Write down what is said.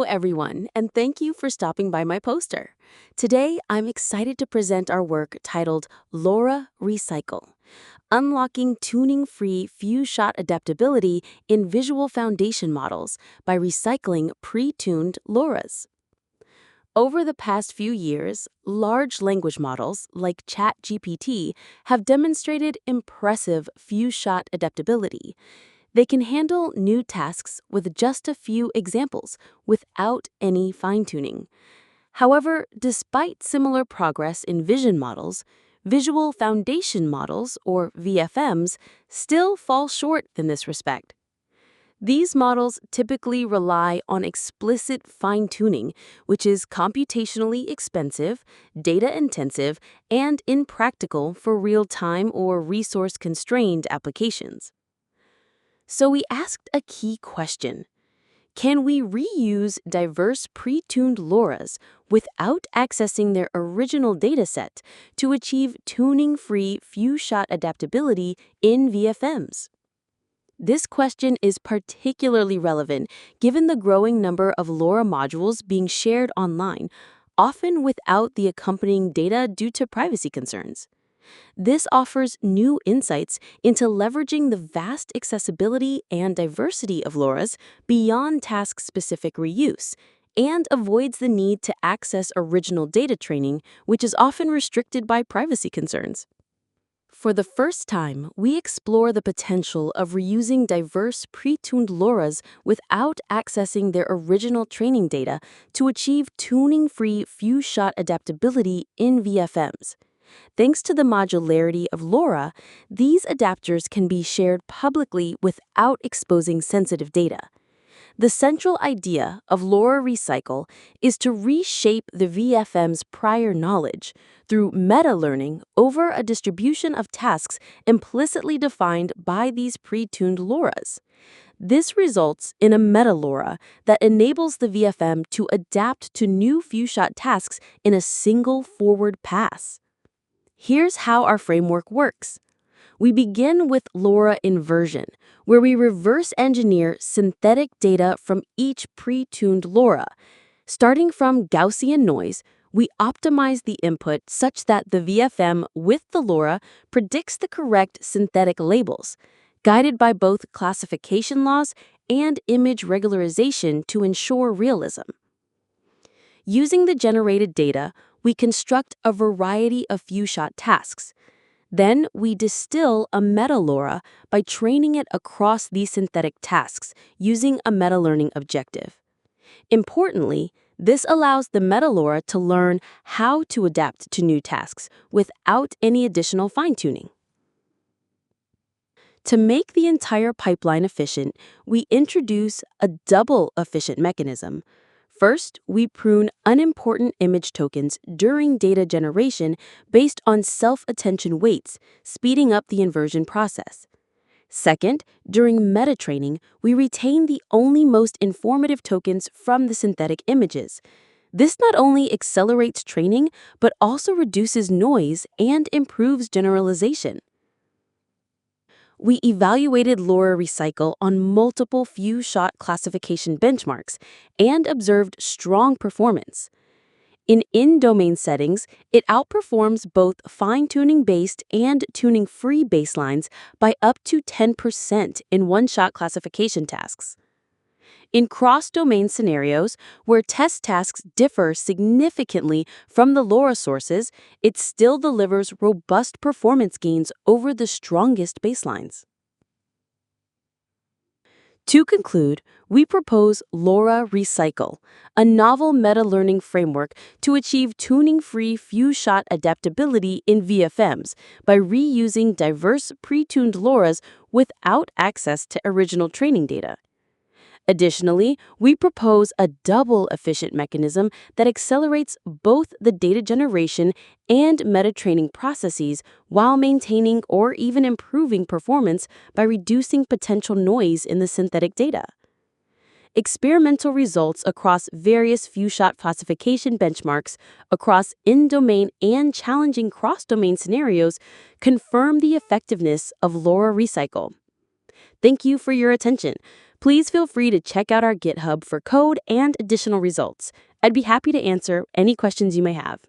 everyone, and thank you for stopping by my poster. Today, I'm excited to present our work titled LoRA Recycle, Unlocking Tuning-Free Few-Shot Adaptability in Visual Foundation Models by Recycling Pre-Tuned LoRAs. Over the past few years, large language models like ChatGPT have demonstrated impressive few-shot adaptability. They can handle new tasks with just a few examples without any fine-tuning. However, despite similar progress in vision models, visual foundation models, or VFMs, still fall short in this respect. These models typically rely on explicit fine-tuning, which is computationally expensive, data-intensive, and impractical for real-time or resource-constrained applications. So we asked a key question. Can we reuse diverse pre-tuned LoRAs without accessing their original dataset to achieve tuning-free few-shot adaptability in VFMs? This question is particularly relevant given the growing number of LoRA modules being shared online, often without the accompanying data due to privacy concerns. This offers new insights into leveraging the vast accessibility and diversity of LoRAs beyond task-specific reuse, and avoids the need to access original data training, which is often restricted by privacy concerns. For the first time, we explore the potential of reusing diverse pre-tuned LoRAs without accessing their original training data to achieve tuning-free few-shot adaptability in VFMs. Thanks to the modularity of LoRA, these adapters can be shared publicly without exposing sensitive data. The central idea of LoRA Recycle is to reshape the VFM's prior knowledge through meta-learning over a distribution of tasks implicitly defined by these pre-tuned LoRAs. This results in a meta-LoRA that enables the VFM to adapt to new few-shot tasks in a single forward pass. Here's how our framework works. We begin with LoRA inversion, where we reverse engineer synthetic data from each pre-tuned LoRA. Starting from Gaussian noise, we optimize the input such that the VFM with the LoRA predicts the correct synthetic labels, guided by both classification laws and image regularization to ensure realism. Using the generated data, we construct a variety of few-shot tasks. Then we distill a meta-LoRA by training it across these synthetic tasks using a meta-learning objective. Importantly, this allows the meta-LoRA to learn how to adapt to new tasks without any additional fine-tuning. To make the entire pipeline efficient, we introduce a double efficient mechanism. First, we prune unimportant image tokens during data generation based on self-attention weights, speeding up the inversion process. Second, during meta-training, we retain the only most informative tokens from the synthetic images. This not only accelerates training, but also reduces noise and improves generalization. We evaluated LoRA Recycle on multiple few-shot classification benchmarks and observed strong performance. In domain settings, it outperforms both fine-tuning-based and tuning-free baselines by up to 10% in one-shot classification tasks. In cross-domain scenarios, where test tasks differ significantly from the LoRA sources, it still delivers robust performance gains over the strongest baselines. To conclude, we propose LoRA Recycle, a novel meta-learning framework to achieve tuning-free few-shot adaptability in VFMs by reusing diverse pre-tuned LoRAs without access to original training data. Additionally, we propose a double efficient mechanism that accelerates both the data generation and meta-training processes while maintaining or even improving performance by reducing potential noise in the synthetic data. Experimental results across various few-shot classification benchmarks across in-domain and challenging cross-domain scenarios confirm the effectiveness of LoRA Recycle. Thank you for your attention. Please feel free to check out our GitHub for code and additional results. I'd be happy to answer any questions you may have.